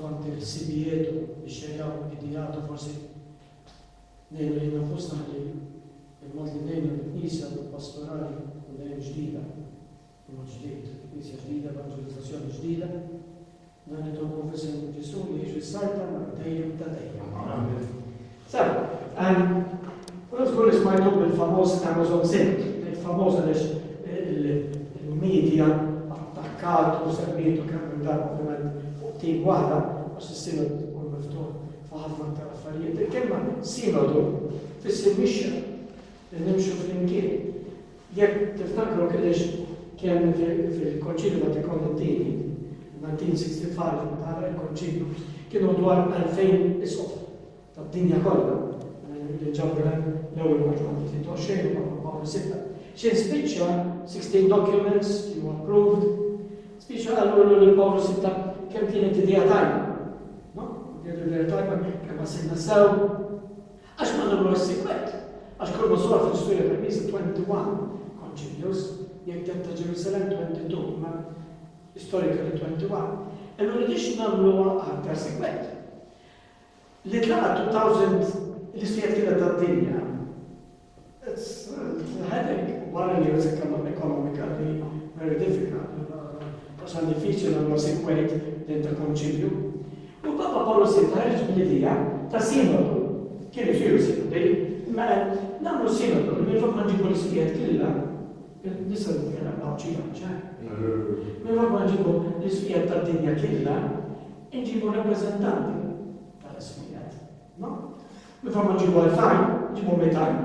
għanti l-sibijiet biex jgħaw id-dijatu forsi nejnu li nafusna li il-mod li nejnu l-Knisja pastorali u nejnu ġdida, mod ġdid, Knisja ġdida, evangelizzazzjoni ġdida, dan id-domu fisem Ġesu li jiġu s-sajta ma' dejjem ta' dejjem. So, Għazgur ismajtu bil-famos Amazon Sync, il-famos għalix il-medja attakkat u servitu kemm darba ovvijament tim wahda, għax il-sinod u miftuħ faħafna ta' affarijiet. Il-kelma sinodu fis-simmisċa li nimxu fl-imkien. Jekk tiftakru kellix kien fil-Konċilju Vatikanini 1965 meta il-Konċilju kienu dwar 2000 isqof tad-dinja kollha. Ġabran l-ewwel maġġor 23 u Pawlu 6. Xejn spiċċa 16 documents kienu approved. Spiċċa għallu li Pawlu 6 kemm kienet idea tajba. No? Idea tajba kemm għasilna sew. Għax ma nagħmlu s-sikwet. Għax kollu sura fil-istorja tal-Knisja 21 konċiljus, jekk ta' Ġerusalem 22, ma istorikali 21. Imma rridix nagħmlu aktar sikwet. Li tlaqa 2000 l-istijiet kienet tad-dinja. It's headache. Wara li was economically very difficult. Għaxan diffiċli nagħmlu sikwet dentro konċilju. U Papa Pawlu VI ħareġ bil-idea ta' sinodu. Kien isiru sinodi, ma nagħmlu sinodu li minflok ma nġibu l-istijiet killa. Nisa kien għawċija, minflok ma nġibu l-istijiet tad-dinja killa, nġibu rappreżentanti tal-istijiet. No? Mifamma ġibu għal-fajn, ġibu metajn.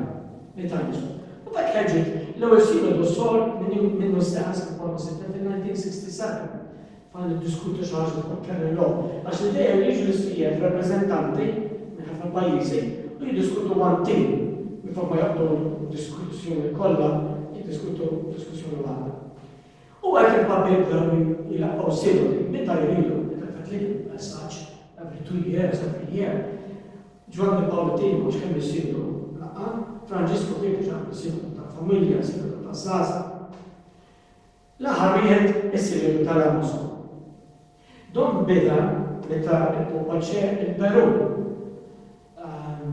U dak ħeġġet, l-ewwel sinodu sor minnu staqs Pawlu VI fil-1967. Fan diskutu xaħġa fuq kien l-lom. Għax l-ideja li jiġu l-istijiet rappreżentanti minn ħafna pajjiżi u jiddiskutu one team. Mifamma jaqdu diskussjoni kollha, jiddiskutu diskussjoni waħda. U għek il-papir jilaqgħu sinodi, meta jridu, meta fatlilu, messaġġ, every 2 years, every year. Giovanni Paolo II mux kemm jisiru laqqa, Franġisku kien ġan jisiru ta' familja, jisiru ta' zaza. L-aħħar wieħed jisiru tal-Amazon. Don beda meta il-Popa ċe il-Peru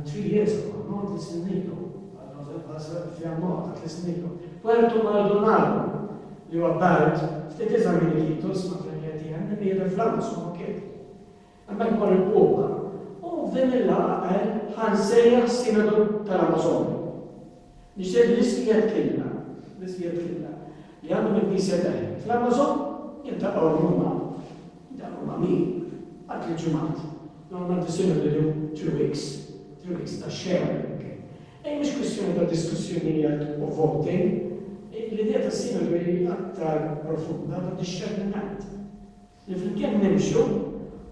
3 years ago, not l-snilu, fjamma ta' l-snilu. Puerto Maldonado li huwa Bart, ftit eżamini kitus ma' fl-għati għanni li fl-Amazon kien. Għammek mar il-Popa. U din il-laqa ħansejja s-sinodu tal-Amazon. Nixtieq l-iskijiet killa, li għandu mid-Knisja taħi. Fl-Amazon jintaqgħu l-Ruma, min, għad l-ġumat. Normalment is-sinodu li 3 weeks ta' sharing. Mhix kwestjoni ta' diskussjonijiet u voting, l-idea ta' sinodu li aktar profunda ta' disċerniment. Li fil-kien nimxu,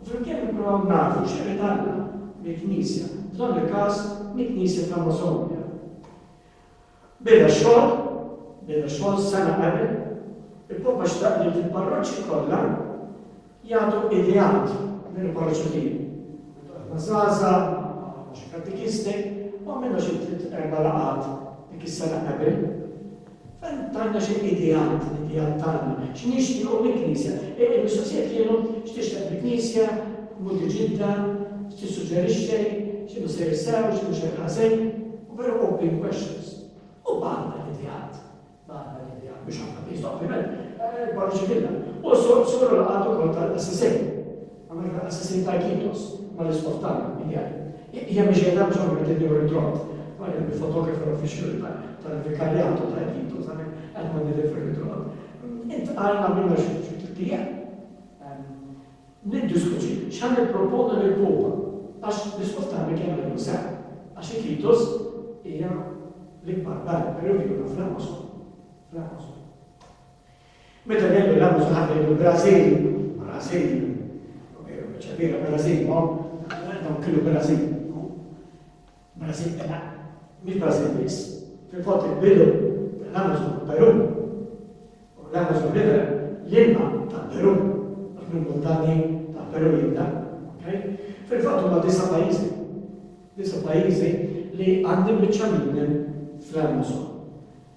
fil-kien niprofaw nafu x'qed għandna mill-Knisja. F'dan il-każ mill-Knisja fl-Amazonja. Beda xogħol sena qabel, il-Popa xtaq li fil-parroċċi kollha jagħtu ideat minn il-parroċċi tiegħi. Żgħażagħ, xi katekisti, u għamilna xi 3-4 laqgħat dik is-sena qabel. Fejn tajna xi ideat tagħna, x'nixtiequ mill-Knisja. Il-mistoqsijiet kienu x'tixtieq mill-Knisja, mudi ġidda, x'tissuġġerixxi, x'inhu se jsew, x'inhu xejn ħażin, u veru open questions. U bagħna l-ideat, biex ħafna biex ovvjament, parroċċi killa. U suru laqgħat ukoll tal-assassin, għamilna assassin tal-Kitos, mal-isportana, hija mhix qiegħda bżonn qed tiddew ritrott. Il-fotografer uffiċjali tal-vikarjato tal-Kitos, għed ma nidifri ritrott. Int għalna minna xi tittija. Niddiskuti x'għan nipproponu lill-Popa għax l-isportana kien għal sew. Għax il-Kitos hija l-ikbar belt peruvjuna fl-Amazon. Meta ngħidu l-Amazon ħadd il-Brażil, ċabira Brażil, dawn kienu Brażil. Brażil mhix Brażil biss. Fil-fatt il-bidu l-Amazon Peru. U l-Amazon River l-ilma tal-Peru, għal-montani tal-Peru jibda. Fil-fatt huma 9 pajjiżi li għandhom biċċa fl-Amazon.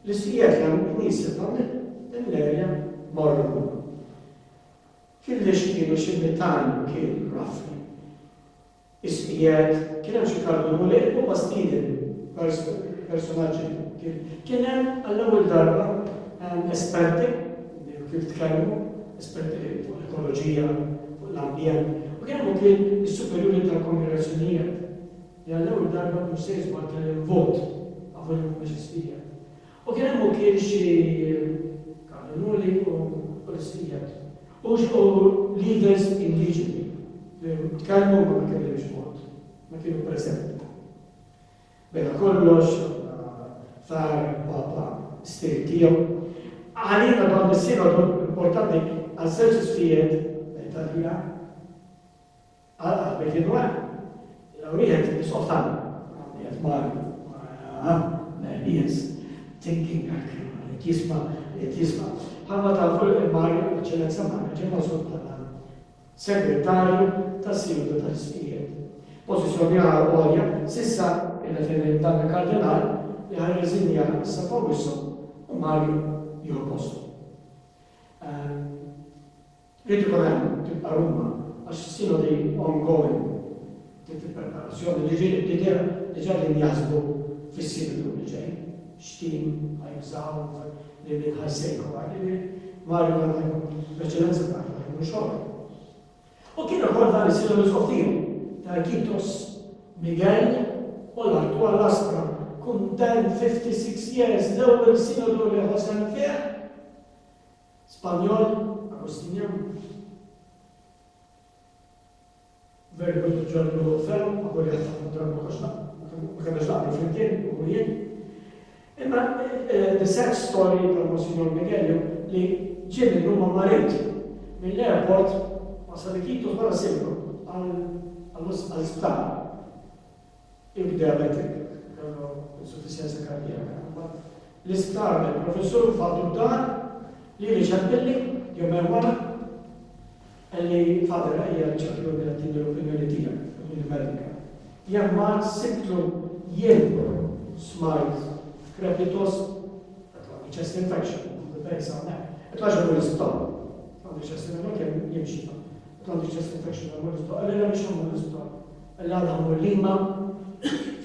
L-istijiet li għandhom Knisja din l-erja morru. Killex kienu xi 200 kien raffi. Isqiegħed, kien hemm xi kardinali u bastiden personaġġi kien hemm għall-ewwel darba esperti kif tkellmu, esperti fuq l-ekoloġija, fuq l-ambjent, u kien hemm ukoll is-superjuri tal-kongregazzjonijiet li għall-ewwel darba mhux se jisma' kellem vot favur il-Mexxija. U kien hemm ukoll xi kardinali u l-istijiet u leaders indiġeni li tkellmu ma kellhomx vot, ma kienu preżenti. Bejn kollox, far, papa, stil tiegħu. Għalina dan is-sinodu importanti għal-żewġ istijiet l-Italja għal-bejn il-għan. L-għurijiet jisoftan, għurijiet Mario, yes, thinking, jisma, bħalma ta' fuq il-Mario, l-ċellenza Mario, ġemma sultana, segretarju ta' sinodu tal-istijiet. Pozizjoni għal-għolja, sissa il-referent dan il-kardinal li ħarreżinja issa fawissu u Mario jieħu postu. Rridu kon hemm tibqa' Ruma għax sinodi ongoing preparazzjoni li ġa li njaħsbu fis-sinodu li ġej. X'tim ħajbżaw li ħajsejku li Mario għandhom l-eċellenza tagħhom mhux xogħol. U kien ukoll dan is-sinodu softiju ta' Kitos Miguel u l-Artur Lastra kundan 56 years l-ewwel sinodu li ħosem fih Spanjol, Agostinian. Very good ġornu ferm, għu jgħatħu drabu ħoxna, ma kannax laqni flimkien, u jien. Imma the sad story ta' Monsignor Miguel li ġim il-Ruma marit mill-airport wasal Kitos barra Silvio għal-isptar. Il-diabetik, insufficienza kardijaka. L-isptar il-professor faddu dan li ċappilli jommer wara li fadra hija ċappillu li għattindu l-opinjoni tijak, l-medika. Jammar sibtlu jien smajt krepitos chest infection, l-bejsa għanek. Etlaġa l-istok, għandu chest infection jimxi. Għandu chest infection għal-istok, għalli biex għamlu l-istok. Għalli għadħamu l-lima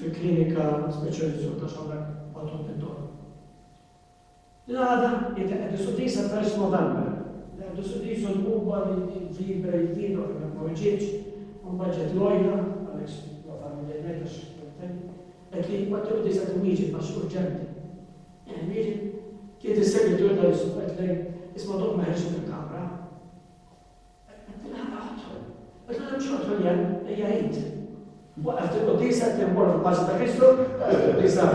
fil-klinika speċjalizzata x'għandek għadhom id-dor. L-għada jitqed is-sudisa f'First November. L-għadu sudisu l-mubba l-fibra il-vino ma ġietx, mbagħad lojla, għaliex la familja metax qed li waqt il-disa timmiġi għax urġenti. Miġi kiet is-segretur tal-istok qed lejn isma' doq ma ħerġ mill-kamra. Qed mhux ħodħol hija jgħid. Waqft il-qudisa t-timbor fil-Paċi ta' Kristu, qudisa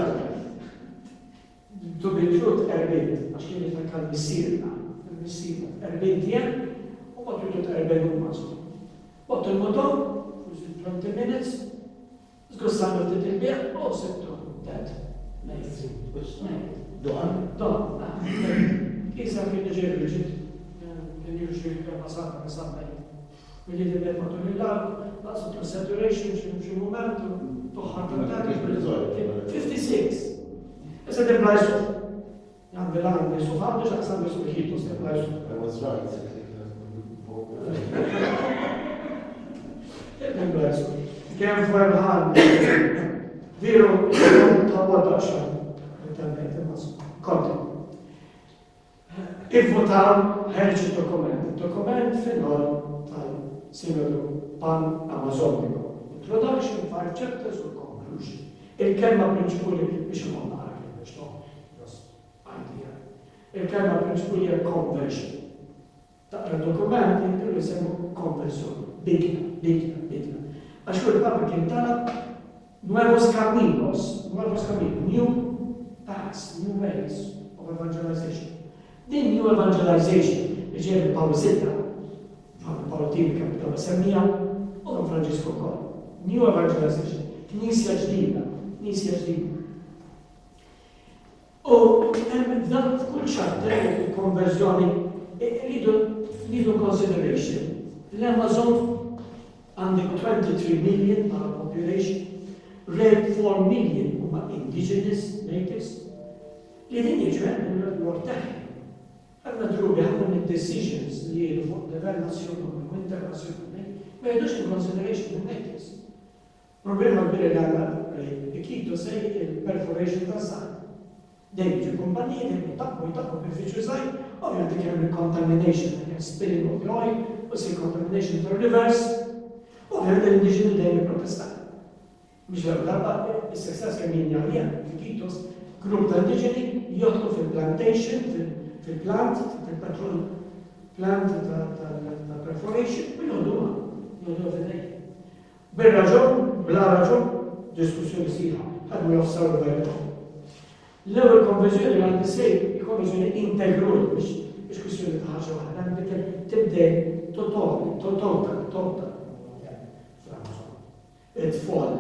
to be truth erbejt, għax kien jitfakkar missirna, il-missirna, erbejt jen, u għattu tut erbejt u-mażu. Għattu il-motor, 20 minutes, zgussan il-bieħ, u settu, dead. Doħan? Doħan, kisa kien ġer ġit, kien juġi kħasata, kħasata. Willi li bħed matul il-lag, laqsut il-saturation xie momentu, toħħar tal-tati, 56. Issa dem blajsu. Għandi l-għandi su għandi xaqsan bisu bħitus dem blajsu. I was right. Dem blajsu. Kem fuq għandi. Viru, ta' għadda xan. Konti. Ivvotaw ħerġi dokument. Dokument finol tal-Sinodu Pan-Amazonico. Introduction, 5 chapters u conclusion. Il-kelma prinċipuli biex imonna il-kelma prinċipuli hija conversion. Taqra dokumenti li jisemmu conversjoni. Bidla. Għax kull papa kien talab nuevos caminos, new paths, new ways of evangelization. Din new evangelization li ġebi Pawzita, Paolo Timi kapitala semmija, u Franġisku kol. New evangelization, knisja ġdida. U dan f'kull ċapter konverżjoni rridu consideration. L-Amazon għandek 23 million bħala population, red 4 million huma indigenous natives li din jiġu l-Nord Għanna drubi ħafna mid-decisions li jiru fuq livell nazzjonali u internazzjonali ma jidux in consideration in-natives. Problema kbira li għanna ikitu sej il-perforation ta' saj. Dejjem ġi kumpaniji dejjem jitaqbu benefiċċju żgħir, ovvjament kemm il-contamination, kemm spilling of the oil, u se contamination ta' rivers, ovvjament l-indiġeni dejjem jipprotestaw. Biex darba is-success kemm jinjaljen fil-Kitos, grupp ta' indiġeni jodħlu fil-plantation, fil-plant, fil-petrol plant ta' perforation, u jodħlu fil-dej. Bil-raġun, bla raġun, diskussjoni sħiħa, ħadmu jofsaw l-verità. L-ewwel konverżjoni għandi sej, konverżjoni integruli biex kwistjoni ta' ħaġa waħda, għandek tibdej total it-fall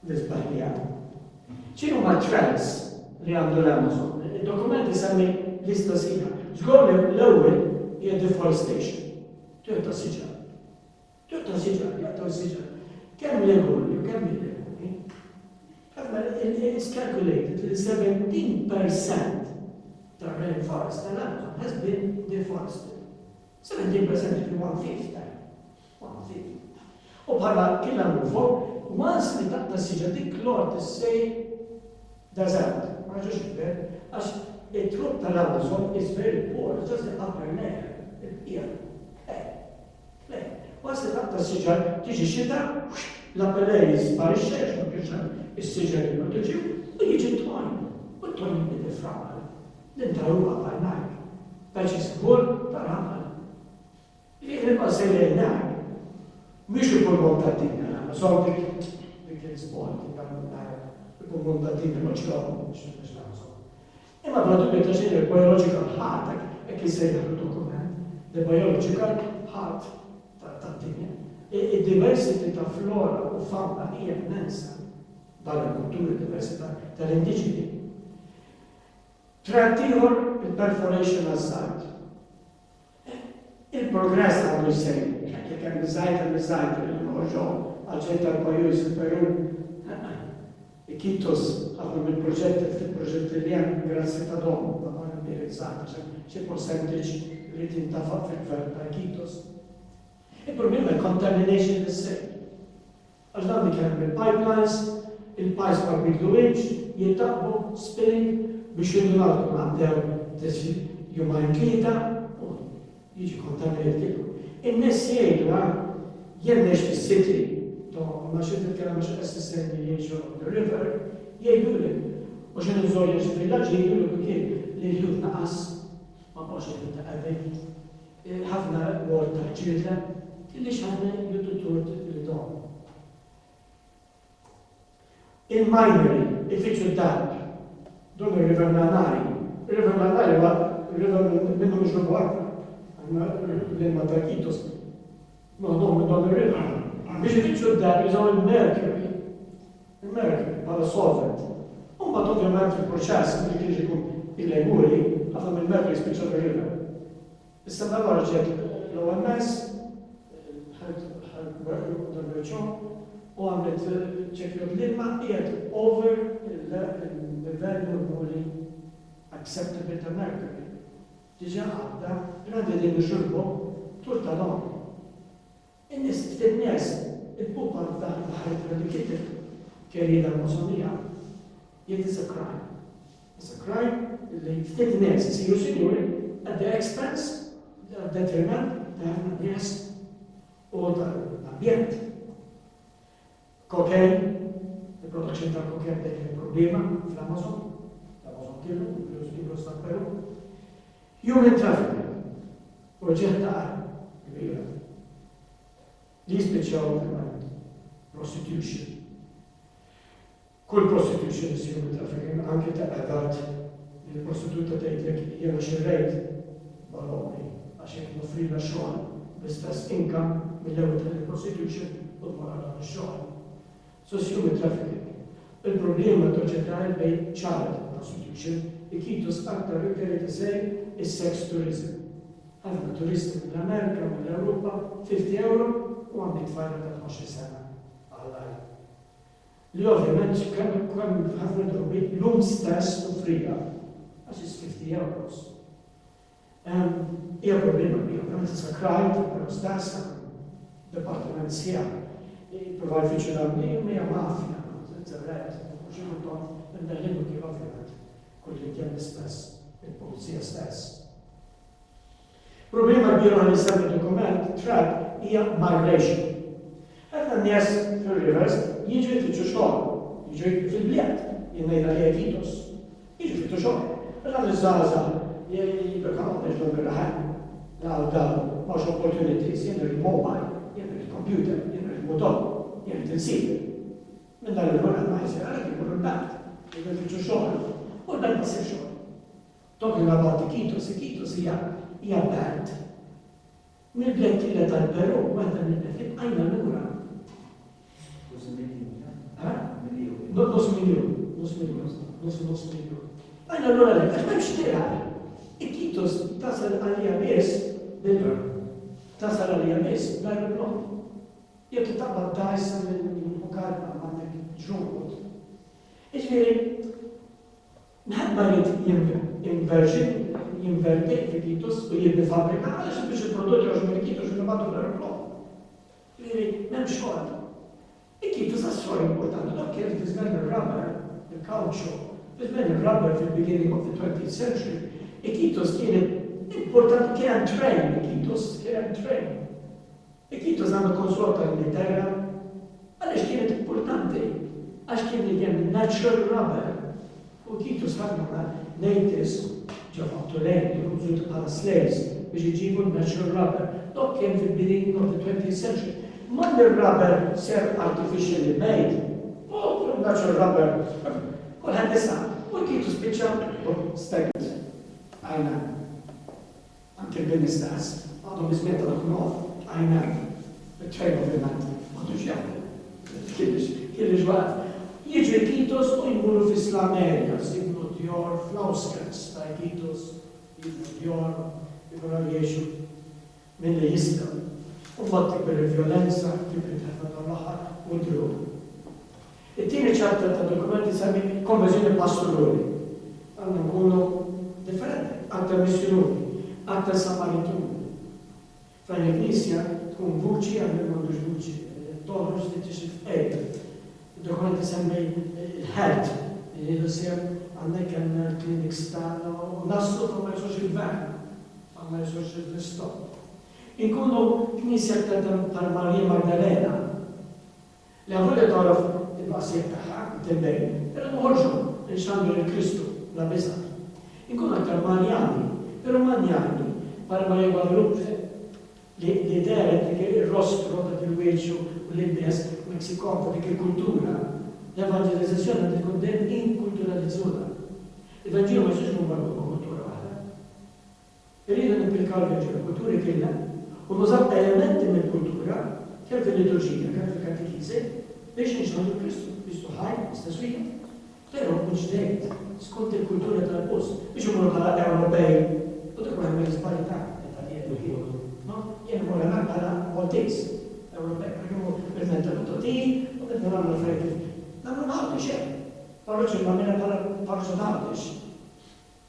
l-izbaħlijat. ċinu ma' trends li għandu l-Amazon? Il-dokumenti semmi lista sħiħa. Żgur l-ewwel hija deforestation. Tjorta siġar. Kemm l-ewwel u kemm l-ewwel? It's calculated that 17% the rainforest in Amazon has been deforested. 17% is 1/5. U bħala killa nufo, once li taqta siġa dik l-ort is-sej desert, ma ġox ikber, għax it-trupp tal-Amazon is very poor, it's just the upper layer, il-qija. Once li taqta siġa tiġi xita, l-upper layer jisparixxex, ma biex is-siġa li ma tiġi, u jiġi t-tojn, u t-tojn jibdi framal. L-intaruqa bħal-najk, biex jiskur tal-amal. Li sejri l-najk, mux il-pulmon ta' dinna, so dik il-sport, il-pulmon ta' dinna, ma ċkabu, mux l-Amazon. Imma produbbi ta' xejn il-biological heart, ekki sejna il-dokument, il-biological heart ta' dinna. Il-diversity ta' flora u fauna hija immensa, dal-kulturi diversità tal-indiġeni. Trattiħor il-perforation għazzat. Il-progress għandu jsejn. Kemm biżgħid il-ħoġġo għal-ċerta l-pajjiż il-Peru. Ikitos għadhom il-proġetti li hemm grazzi ta' dom, ma ma nbirizzat, xi percentage li tintafaq fil-gvern ta' Ikitos. Il-problema contamination is-sejn. Għax dan li kemm il-pipelines, il-pipes ma bidluwiex, jittaqbu spilling biex jindunaw għandew jumajn tlieta u jiġi kontaminated. In-nies jgħidu jennex fis-city, ma xi titkellem biex assistenti jgħixu the river, jgħidu li u xi nżorja xi villaġġ jgħidu li li l-ħut naqas ma bħax ta' qebel. Ħafna word ta' ġilda illi x'ħafna jgħidu turt li dom. Il-minery, ifittxu d-darb, dom il-river Nanari. Il-river Nanari huwa il-river minnu mhux l-gwarda. L-imma ta' Kitos. Maħdom dom il-river. Biex ifittxu d-darb jużaw il-mercury. Il-mercury bħala solvent. Umbat ovvjament fil-proċess li kiex ikun il-leguri, ħafna mill-mercury spiċċa fil-river. Issa l-għarra ġed l-OMS, u għamlet ċekju l-ilma jgħed over il-level normali acceptable ta' mercury. Ġiġa għadda, għadda din xurbu, tur tal-om. Innis ftit nies, il-pupa f'daħħet li kitib kerjeda l-Mosonija, jgħid is a crime. It's a crime li ftit nies jisiru sinjuri at the expense, detriment ta' ħafna nies u tal-ambjent. Cocaine, il-production ta' cocaine dejjem problema fl-Amazon, l-Amazon killu, il-Libros ta' Peru. Human trafficking, proġett ta' kbira. Li jispiċċaw prostitution. Kull prostitution is human trafficking, anke ta' għadat il-prostituta tgħidlek jiena xirrejt baloni għax jekk nofrila xogħol bl-istess income mill-ewwel tal-prostitution u wara x-xogħol. So human trafficking. Il-problema toġġettari bejn child prostitution ikitus aktar rikkeriti sej is-sex tourism. Ħafna turisti mill-Amerika, mill-Ewropa, 50 euro u għandek tfajla ta' 12 sena għal-għal. Li ovvjament kemm ħafna drobi l-lum stess u frija, għax is 50 euros. Hija problema bija, għamil sakrajt, pero stessa, departiment sija, provaj fiċċurabni, mija mafja, zerret, ġimutom, n-daħlimu kif ovvijament, kulli kien l-istess, il-polizija stess. Problema kbira li semmi dokument, trad, hija migration. Għadna n-nies fil-rivers jiġu jfittxu xogħol, jiġu fil-bliet, jinnejna li għevitos, jiġu jfittxu xogħol. Għadna l-żaza jibqaw neġdu bil-ħan, għal maċ opportunities, jenna il-mobile, jenna il-computer, jenna il-motor, jenna il-sib. Minn dan il-għurra ma jisir għalek jibur il-bank, jiġu jfittxu xogħol, u l-bank ma sir xogħol. Talking about Iquitos hija band. Mill-bled killa tal-Peru, għadda mill-bled, għajna l-ura. Nus miljon. Għajna l-ura l-għek, għax memx tira. Iquitos tasal għal-jamis, tasal għal-jamis, l-aeroplon. Jek taqbad dajsa mill-mukarba, għandek ġunkot. Iġveri, nħadba jinverti Iquitos u jibni fabrika, għalix biex il-prodotti għax minn Iquitos u nabadu l-aeroplon. Iġveri, memx xogħol. Iquitos għas-sor importanti, dak kien fizgan il-rubber, il-kauċu, fizgan il-rubber fil-beginning of the 20th century. Iquitos kien importanti, kien train, kien train. Iquitos għandu konsulta l-Ingilterra, għalix kienet importanti, għax kien li kien natural rubber. U Iquitos ħadma natives ġafattu lejn, jikużu bħala slaves biex iġibu natural rubber. Dok kien fil-beginning of the 20th century. Man il-rubber ser artificially made, u natural rubber, kolħan nisa, u Iquitos bieċa, u stagnant. Għajna, anke l-benistas, għadhom bizmeta l-knof, għajna, il-train of the night, għadu ġjabda, kieniex għad. Jiġu Iquitos u jmuru fis-Slamerja, signu djor fl-outskirts ta' Iquitos, jibnu djor, jibnu jiexu minn li jista. U fatti per il-violenza, kibri teħna tal-laħar u d-drogu. Il-tini ċarta ta' dokumenti sami konverzjoni pastorali. Għanna nkunu differenti, għatta missjoni, għatta samarituni. Fra l-Ignisja tkun vuċi għanna mandux vuċi, toħroġ li tixif ejt. Dokumenti semmi il-health, il-sir għannek għanna clinics tagħna u naslu ma jisux il-van, ma jisux il-stop. Inkunu knisja tal Marija Magdalena, li għavulli taraf il-basir taħħa, timbejn, pero nħorġu il-xandu il-Kristu, la bizar. Inkunu tal Marjani, pero Marjani, par Marija Guadalupe, li deret li il-rostro ta' il-weċu u l-imbes Meksikon ta' dik il-kultura, l-evangelizzazzjoni għandha tkun dejjem inkulturalizzata. Il-Vanġilu ma jsirx mummarbu ma' kultura waħda. Irridu nimplikaw il-kulturi kollha u nużaw elementi mill-kultura kemm fil-liturġija, kemm fil-katekisi biex nixħadu Kristu ħaj, istess wieħed. Però mhux dejjem skont il-kultura tal-post biex imorru bħala Ewropej u tkun hemm l-isparità jien mora bħala Maltese, Ewropej, għu il-mentaluto ti, u għedna għamlu frejti. Namlu maħdix xejn. Parroċi ma' bħala parroċi maħdix.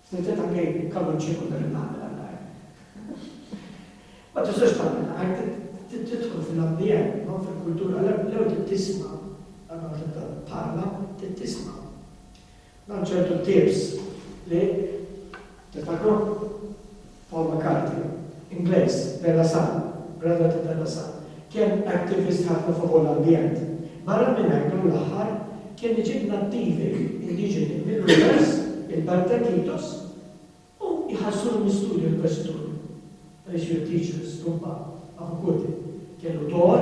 Snitet għangħej kallu ċirku dar-namel għandaj. Ma t-sux tamil, għaj t-tidħol fil-ambjent, non fil-kultura, l-għu t-tisma, għanna t-parla, t-tisma. Dan ċertu tips li t-fakru Paul McCartney, Inglés, della San, brother della San, kien aktivist ħafna fuq l-ambjent. Barra minn hekk l-aħħar kien iġib nattivi indiġeni mill-rivers, il-Belt Iquitos, u jħassu l-istudju l-perstur. Biex teachers, tumba, għafukuti. Kienu dor,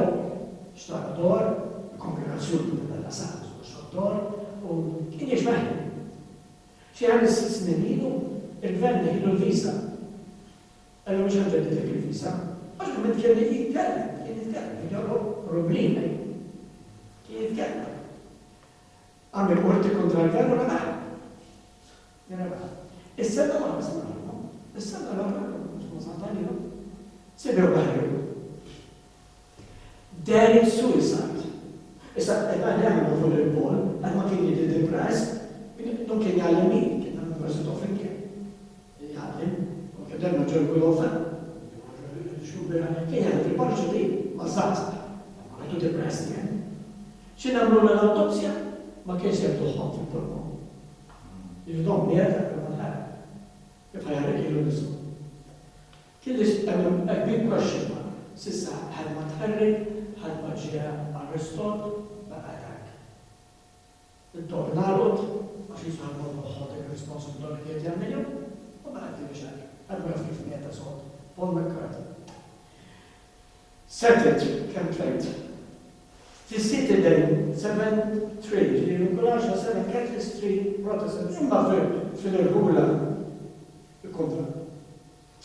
xtara dor, kongregazzjoni della San, dor, u kien jiex Xi għan s-snin ilu, il-gvern ilu l-visa. Għallu mux għanġed il-visa. Għax għamet kien jitkellem, jgħallu problemi. Kien jitkellem. Għamil qorti kontra l-gvern u għamil. Is-sena ma għasmaħlu. Is-sena l-għamil, mux mażantani, Sibiru għahju. Daring suicide. Issa, għalli għamil fuq il-bol, għal ma kien jiddi depress, non kien jgħallim kien għamil versi toffin kien. Jgħallim, u kien maġġor Kristjan. X'inagħmlu l-adozzja ma kienx hemm tħobb fil-pulmon. Il-dom mjeta kif kif ħajħarek ilu nisu. Kieniex a big question mark. Sissa ħad ma tħarrik, ħad ma ġie arrestot, baqa' hekk. Il-dor nagħlqot għax jisħad ma ħodek responsibilità li jagħmilhom, u baqa' biex hekk. Ħad ma kif mjeta sod. Paul McCartney. Settled, kemm tlejt. Fis-Citadel 7-3, li nkulax 7 Catholics 3 Protestants, imma fil-irħula kontra.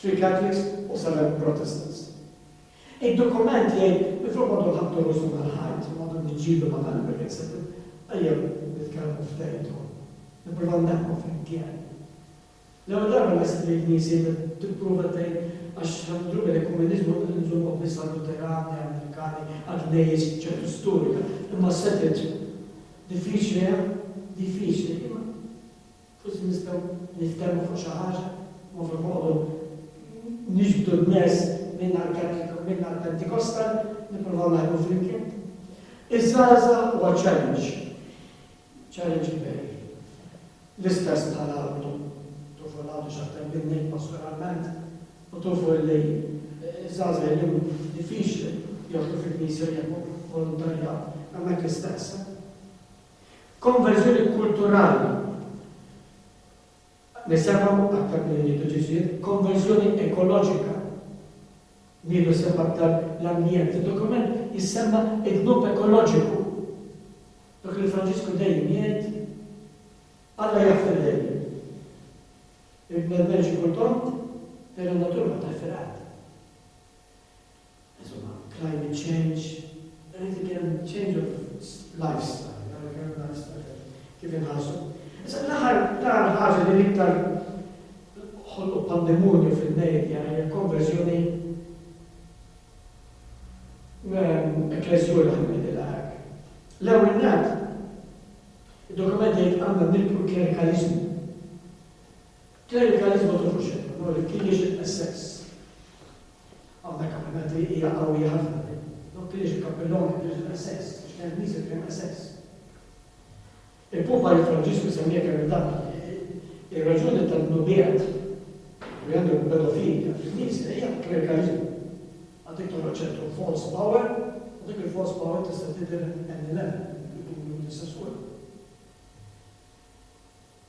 3 Catholics u 7 Protestants. Il-dokument jgħid, mifruq għandu ħabtu rusu mal-ħajt, għandu nġibu ma' mal-Amerika, għajja nitkellmu f'tejtu, niprofaw nemmu f'imkien. L-ewwel darba nasib li l-Knisja tipprova tgħid għax ħandru il-komunizmu nżommu biss għal-Luterani, Amerikani, għal-Nejjes ċertu storika, imma setet diffiċli, imma forsi nistgħu niftehmu fuq xi ħaġa, ma fil-modu niġbdu n-nies minn għal-Katoliku, minn għal-Pentikostal, nippruvaw naħdmu flimkien. Iż-żgħażagħ huwa challenge kbir. L-istess bħal-għaldu, tufu l-għaldu x'aktar minni pastoralment, u tufu li żgħażagħ illum diffiċli joħdu fil-Knisja jagħmlu volontarjat, hemmhekk l-istess. Konverżjoni kulturali. Nisemgħu aktar minn nieħdu ġifier, konverżjoni ekoloġika. Nieħdu semma aktar l-ambjent. Il-dokument jissemma il-grupp ekoloġiku. Dak li Franġisku dejjem jgħid Alla jaf il-lejl. Il-bnedmen xikultom, per il-natura ma differenti. Insomma, climate change, change of lifestyle, kif inħassu. L-aħħar ħaġa li l-iktar ħollu pandemonju fil-medja hija konverżjoni ekklesjoni ħammidilak. L-ewwel nett, id-dokument jgħid għandna nilqu klerikalizmu. Klerikalizmu tufux hekk, kienx il-assess. Għandna kappellati hija qawwija ħafna. Kienx il-kappellon, kienx il-assess, kienx kien nies kien assess. Il-Papa Franġisku semmija kemm dan ir-raġuni tan-nubiet li għandu pedofilja fil-Knisja hija klerikalizmu. Għandek toħroġ ċertu false power, u dik il-false power tista' tidher N11 l-istess wkoll.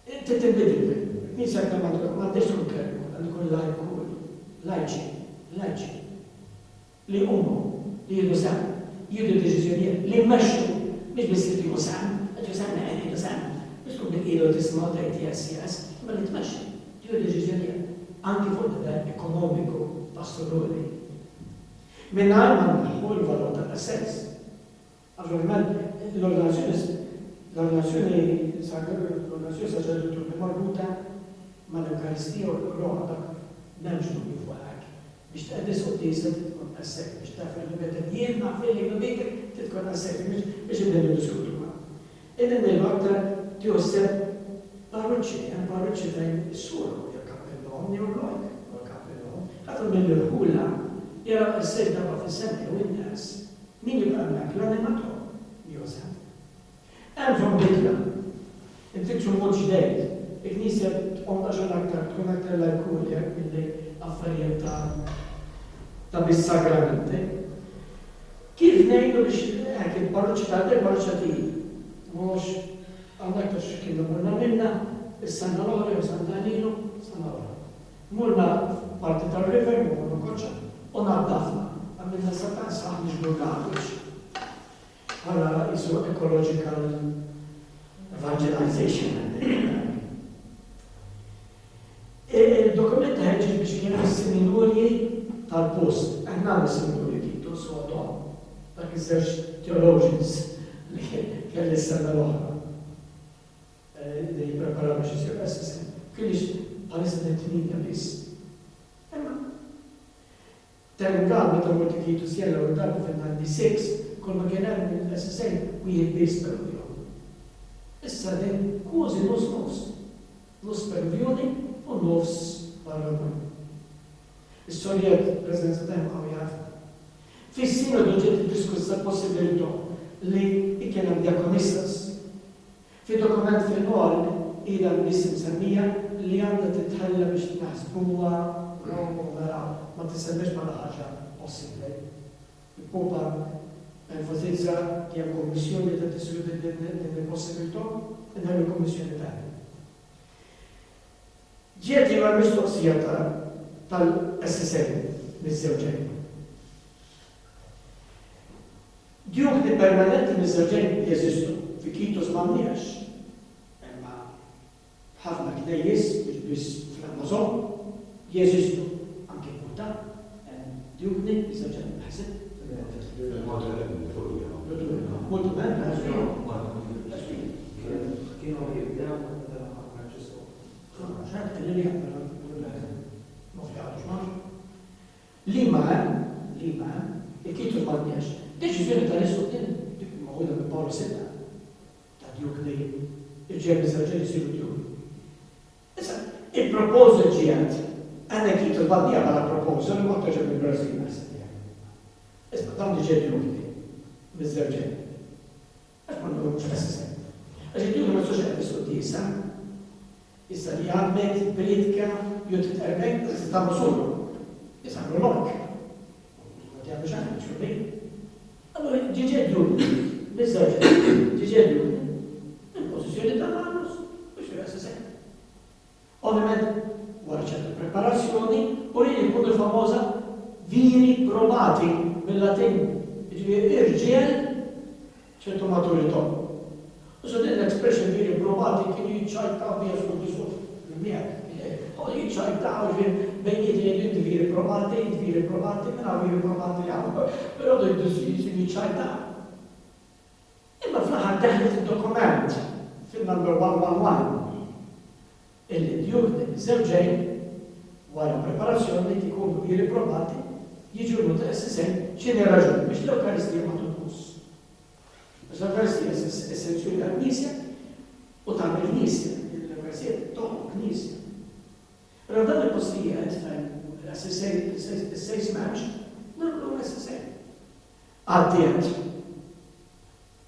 Inti tinbidel, Knisja kemm m'għandix tkun kleriku, għandu jkun lajċi, li huma li jieħdu sem, jieħdu deċiżjonijiet, li jmexxu, mhix biss jieħdu sem, jieħdu sem, biex tkun ilu tisma' tgħid yes, imma li tmexxi, jieħdu deċiżjonijiet, anki fuq livell ekonomiku, pastorali. Mingħajr ma nħu l-valur tal-assess. Ovvjament l-ordinazzjoni saċerdotu marbuta mal-Ewkaristija u l-Roħa dak nemġu jifuqak biex tqeddis u tisa tkun assek, biex tafel li betta jien ma' fili l-bikr tkun assek biex ibden diskutu ma'. Id-din aktar tiħosseb parruċċi tajn is-sura jew kappellon jew l-lojk jew kappellon. Ħadd mill-irħula jara s-sejda ma' fis-sena u n-nas min jibqa' hemmhekk l-animator Josef. Hemm ġon bidla. Intikxu mod ġdejt. Il-Knisja tkun aktar lajkulja milli affarijiet ta' bis-sagramenti. Kif ngħidu biex hekk il-parroċċja tal-dej parroċċja tiegħi. Mhux għandek ta' x'kien morna minna is-sena l-oħra jew sena ilu, sena oħra. Murna parti tar-river, murna koċċa, u naddafna. Għamilna satan saħ niġbru garbage. Għala jisu ecological evangelization. Il-dokument ħeġġi biex kien is-seminarji tal-post. Aħna għandna seminarji kittu su għadhom. Dak iż-żewġ theologians li kelli s-sena l-oħra. Li jippreparaw biex jisir SSM. Kienx bħalissa d-tminja biss. Terminal meta morti kitu sjella u darbu fil-96 kol ma kien hemm il-SSM wieħed biss per miljun. Issa din kważi nus. Nus per miljoni u nofs barra. Is-Sovjet preżenza tagħhom qawwi ħafna. Fis-sinodu ġiet diskuss issa possibilità li kien hemm diakonistas. Fi dokument fil-qol ila nisim semmija li għandha titħalla biex naħsbuha u mela ma tisemmix bħala ħaġa possibbli. Il-Popa enfasizza li hemm kommissjoni ta' tiswid din il-possibilità inħallu kommissjoni tagħha. Ġiet jiva mistoqsija tal-SSL miż-żewġejn. Djukni permanenti miż-żewġejn jeżistu. Fi Kitos m'għandniex. Imma ħafna knejjes biex biss fl-Amazon jeżistu anke Buddha. Djukni miż-żewġejn ħasib. Lima, il-Kitos m'għandniex. Deċiżjoni tal-Issutin, dik mawida minn Paolo Sitta, ta' djuk li il-ġermi sarġeni siru djuk. Issa, il-proposal ġiet, għanna Kitos m'għandija bħala proposal, ma' toġeb il-Brazil, issa, dan li ġed djuk li, miż-żewġeni. Għax ma' n-għu ċfessisa. Għax id-djuk ma' soċet l-Issutin, issa li għadmet, britka, jutit ermek, issa ta' musullu. Issa għu għadja biex ċurri. Allora, ġiġeddu, bizzarġa, ġiġeddu, il-posizjoni tal-għannus, biex jgħassi. Ovvijament, wara ċerta preparazzjoni, u li jkunu l-famosa viri probati mill-Latin, irġiel ċertu maturità. U so din l-expression viri probati kienu jitċajtaw bija sul bisuf, il-miegħek. U jitċajtaw bejniet li jgħidu viri probati, minna viri probati għamu, pero dojdu jitċajtaw. Imma fl-ħar daħlet il-dokument fil-number 111 il-djurni żewġejn wara preparazzjoni li jkunu viri probati jiġu l-muta SSN ċini raġuni biex l-Eukaristija ma tunqus. Biex l-Eukaristija essenzjoni tal-Knisja u tal-Knisja, l-Eukaristija toħu Knisja. Pero dan il-postijiet l-SSA smash, nagħmlu l-SSA. Għaddiet.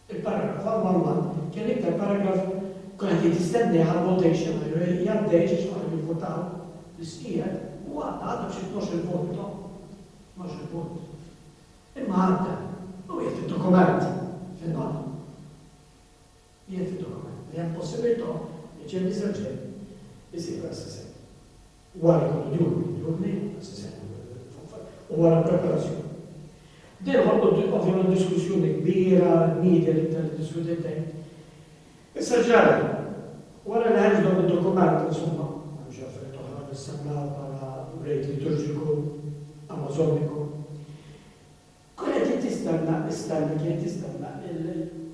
Il-paragraf għal-mamman kien iktar paragraf kien qed jistenni għal-votation, jgħaddej x'għal jivvotaw l-iskijiet u għadda biex 12 il-vot. 12 il-vot. Imma għadda, u jgħid il-dokument fil-għadda. Jgħid il-dokument. Li hemm possibilità li ġem jiżraġel jisir l-SSA. Wara jurni, u wara preparazzjoni. Din ovvijament diskussjoni kbira, media li tal-diskutentejn. Issa ġara, wara li ħarġu dan il-dokument, insomma, ġafret oħra l-Assembla bħala rejt liturġiku, amazoniku. Kollet tistanna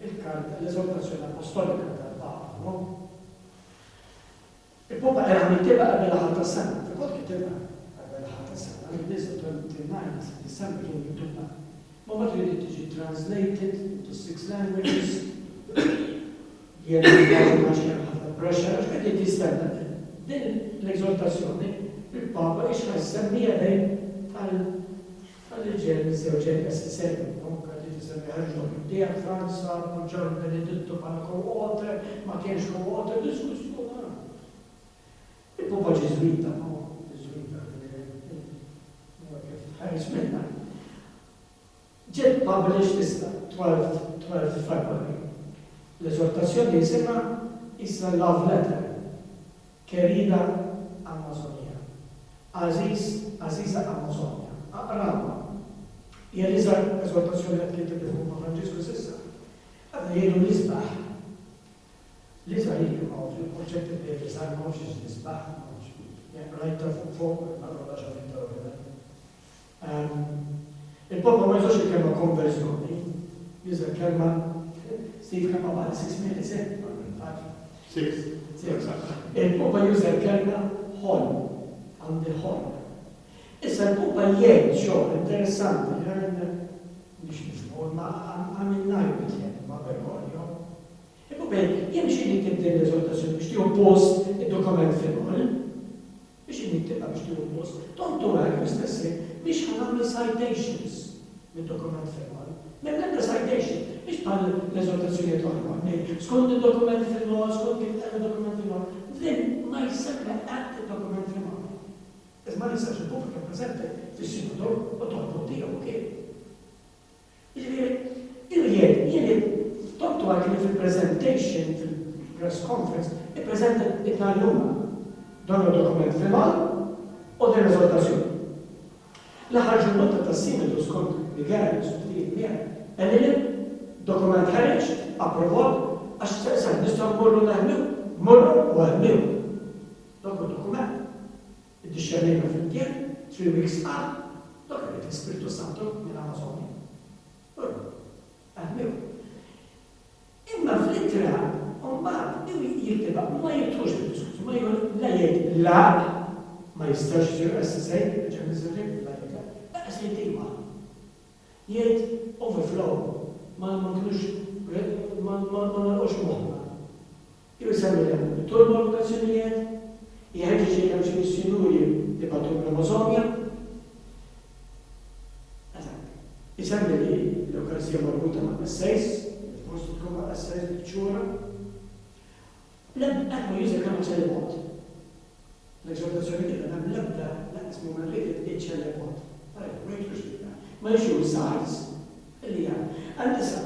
il-karta, l-eżaltazzjoni apostolika tal-Papa, no? Il-Popa era mitteba għabel ħalta s-sena, fil-kod kitteba għabel ħalta s-sena, għal-nisa 29 December kien jittubna. Ma ma trid tiġi translated into 6 languages, jgħal ħafna pressure, għed jistenna. Din l-eżaltazzjoni, il-Papa ixħa s-semmija dejn tal-ġen żewġen SSL, għed jistenna ħarġu b'dija Franza, Ġon Benedetto bħala co-author, ma kienx co-author, diskussjoni. Il-Popa ġizwita, ħaris minna. Ġed published issa, 12 February. L-eżortazzjoni jisimha issa love letter, Querida Amazonia. Aziza Amazonia. Aqraba. Hija l-eżortazzjoni qed kiteb il-Popa Franġisku s'issa. Għadna jgħidu l-isbaħ. L-isbaħ jgħidu mawġu, il-konċetti li jgħidu mawġu l-isbaħ. Rajta fuq, marra ċafinta għu il-Popa ma jżoċ il-kelma konverzjoni, jizza kelma, Steve kelma bħala 6 minutes, 6. Il-Popa jizza kelma ħol, għandi ħol. Issa il-Popa jgħid xogħol interessanti, biex nifmu, ma għamilna jgħid, ma vergogno. Il-Popa jemxi li tibdil l-eżortazzjoni biex tiħu post il-dokument fil-għol, biex nittibqa biex tiħu post. Tontu għek, stessi, biex għanamli citations minn dokument fil-għol. Memlenda bħal l-eżortazzjoni toħra. Skont il-dokumenti fil-mod, skont kif il-dokumenti fil-mod, din ma jissakra għad il-dokumenti fil-mod. Iżma nistax il-pubblika prezente fil-sinodu u toħbu tiegħu kif. Jiġifieri, tontu għalli fil-presentation, fil-press conference, i-prezenta it-nalluma dan il-dokumenti fil-mod u din eżortazzjoni. L-aħħar ġurnata tas-sinodu skont li għar il-suftijiet miegħek, għalli dokument ħareġ, approvat, għax s-sar nistaw morru naħmlu, morru u għalmlu. Dokument. Id-dixxernejna fil-tien, 3 weeks għal, dokument l-Spiritu Santo minn Amazoni. Morru, għalmlu. Imma fl-ittra, umbat, jirtiba, ma jirtux bil-diskus, ma jgħu la jgħid, la, ma jistax jisir SSA, ġem nizirri, la jgħid, la, SSA tiħma. Jgħid overflow. Ma nkunux ma nalqux moħna. Jisemmi l-hemm turbo vokazzjonijiet, jħeġġeġ hemm xi missjonuri li batu l-Amazonja. Jisemmi li l-Eukaristija marbuta ma' S6, forsi tkun ma' S6 biċċura. L-ebda juża kemm ċelebot. L-eżortazzjoni kien hemm l-ebda ismu ma rrid iċċelebot. Ma jxu sajz. Għandisa,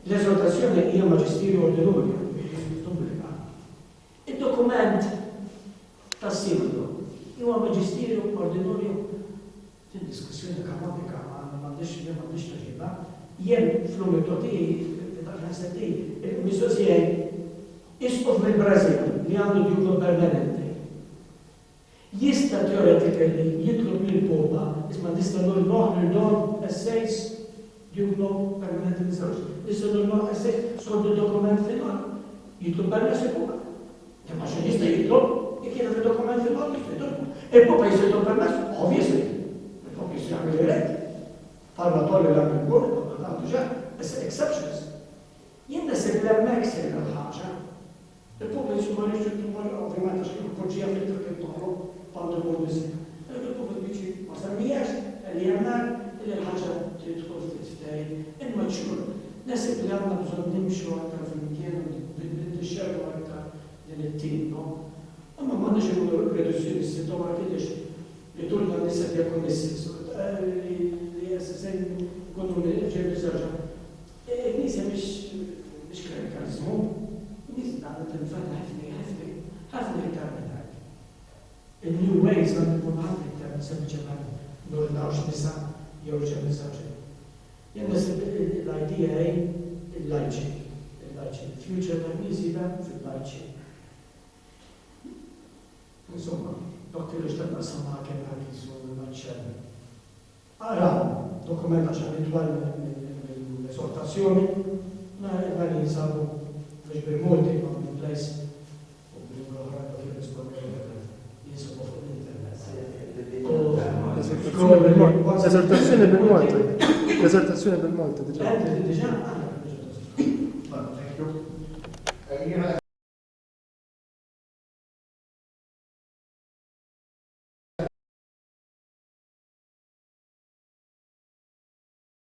l-eżortazzjoni hija maġistirju ordinarju, il-dokument tas-sinodu huwa maġistirju ordinarju fil-diskussjoni kanonika m'għandix taġiba, jien fl-umitoti dak-ħasetti il-mistoqsijaj isqof mill-Brażil li għandu djublu permanenti. Jista' teoretikali jitlob mill-Popa isma' nista' nagħmlu essays jibnu permanenti nizarġ. Issa n-norma għessek skont il-dokument fil-għal. Jitlu permess il-Popa. Imma xan jista jitlu, jekjena fil-dokument fil-għal, jitlu. Il-Popa jista jitlu permess, obviously. Il-Popa jista jgħamil direkt. Parlatorju l-għamil għur, għandu ġa, issa exceptions. Jenna se l-emmek se l-ħagġa. Il-Popa jista ma rixu t-tumar, ovvijament, għax kif poġġija fil-tirkib toħru, pandu l-għur il-Popa diċi, ma sammijax, li jemmek, il-ħagġa tidħol fil-istej, immaċur. Nasib li għanna bżon nimxu għaktar fil-mkien, bid-xerru għaktar din it-tim, no? Imma ma nix il-mudur reduzzjoni s-sitoma għakidix li turna nisa di għakonnissi, li jessisen kunu li ġebi sarġa. Nisa biex klerikalizmu, nisa għanna t-nfadna ħafni iktar minn il-new ways għanna kun ħafni iktar sempliċement nordawx nisa jew ġem nisaġi. Jen nasib l-idea il-lajċi. Il-future ta' nizida fil-lajċi. Insomma, dokti li xtaqna samma kem għakizu l-lajċi. Ara, dokumenta ċabitwal l-esortazzjoni, għani jisabu biex bil-multi ma' bil-plajs u bil-għoħra kif rispondere jinsabu fuq l-internet. Esortazzjoni bil-Malta. Esortazzjoni bil-Malta. Diġa.